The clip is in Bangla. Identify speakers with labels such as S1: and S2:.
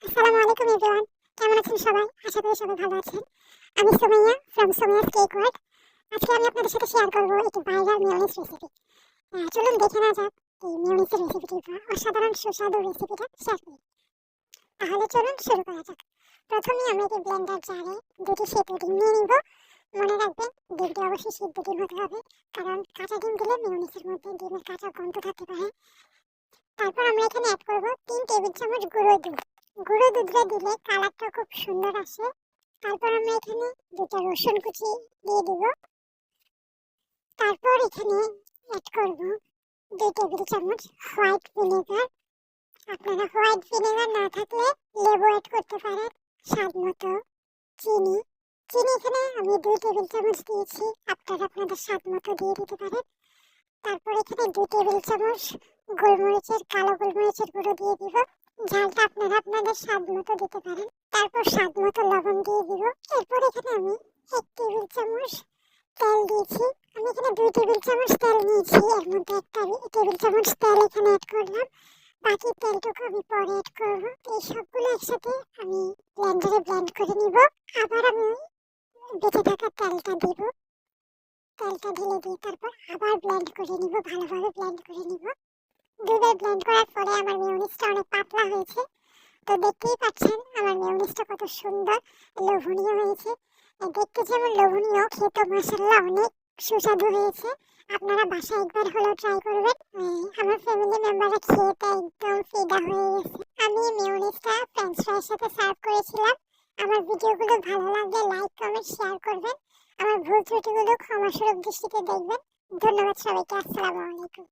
S1: আসসালামু আলাইকুম এভরিওয়ান, কেমন আছেন সবাই? আশা করি সবাই ভালো আছেন। আমি Sumaiya from Sumaiya's cake world. আজকে আমি আপনাদের সাথে শেয়ার করব একটি ভাইরাল মিওনিজ রেসিপি। চলুন দেখে নেওয়া যাক এই মিওনিজের রেসিপিটি বা অসাধারণ সুস্বাদু রেসিপিটা শেয়ার করি। তাহলে চলুন শুরু করা যাক। প্রথমে আমি একটি ব্লেন্ডার জারে দুটি সেদ্ধ ডিম নিয়ে নিব। মনে রাখবেন ডিমটি অবশ্যই সিদ্ধ ডিম হতে হবে, কারণ কাঁচা ডিম দিলে মিওনিজের মধ্যে ডিমের কাঁচা গন্ধ থাকতে পারে। তারপর আমরা এখানে অ্যাড করব 3 টেবিল চামচ গুঁড়ো দুধ। গুঁড়ো দুধটা দিলে কালারটা খুব সুন্দর আসে। তারপর আমরা এখানে দুটো রসুন কুচি দিয়ে দিব। তারপর এখানে অ্যাড করব 2 টেবিল চামচ হোয়াইট ভিনেগার। আপনারা হোয়াইট ভিনেগার না থাকলে লেবু অ্যাড করতে পারেন। স্বাদ মতো চিনি। চিনি এখানে আমি 2 টেবিল চামচ দিয়েছি, আপনারা আপনাদের স্বাদ মতো দিয়ে দিতে পারেন। তারপর এখানে 2 টেবিল চামচ কালো গোলমরিচের গুঁড়ো দিয়ে দিব। ঝালটা আপনারা আপনাদের স্বাদ মতো দিতে পারেন। তারপর স্বাদ মতো লবণ দিয়ে দিব। এরপর এখানে আমি 1 টেবিল চামচ তেল দিয়েছি। আমি এখানে 2 টেবিল চামচ তেল নিয়েছি, এর মধ্যে 1 টেবিল চামচ তেল এখানে অ্যাড করলাম। বাকি তেলটুকু আমি পরে অ্যাড করব। এই সবগুলো একসাথে আমি ব্লেন্ডারে ব্লেন্ড করে নিব। আবার আমি বেঁচে থাকা তেলটা দিব। তেলটা ঢেলে দিয়ে তারপর আবার ব্লেন্ড করে নিব, ভালোভাবে ব্লেন্ড করে নিব। দুবার ব্লেন্ড করার পরে আমার মিওনিজটা অনেক পাতলা হয়েছে। তো দেখতেই পাচ্ছেন আমার মিওনিজটা কত সুন্দর লোভনীয় হয়েছে। দেখতে যেমন লোভনীয়, খেতে মাশাআল্লাহ অনেক সুস্বাদু হয়েছে। আপনারা বাসায় একবার হলেও ট্রাই করবেন। আমার ফ্যামিলি মেম্বাররা খেতে একদম ফিদা হয়ে গেছে। আমি মিওনিজটা ফ্রেঞ্চ ফ্রাইয়ের সাথে সার্ভ করেছিলাম। আমার ভিডিওগুলো ভালো লাগলে লাইক কমেন্ট শেয়ার করবেন। আমার ভুল ত্রুটিগুলো ক্ষমাসুলভ দৃষ্টিতে দেখবেন। ধন্যবাদ সবাইকে। আসসালামু আলাইকুম।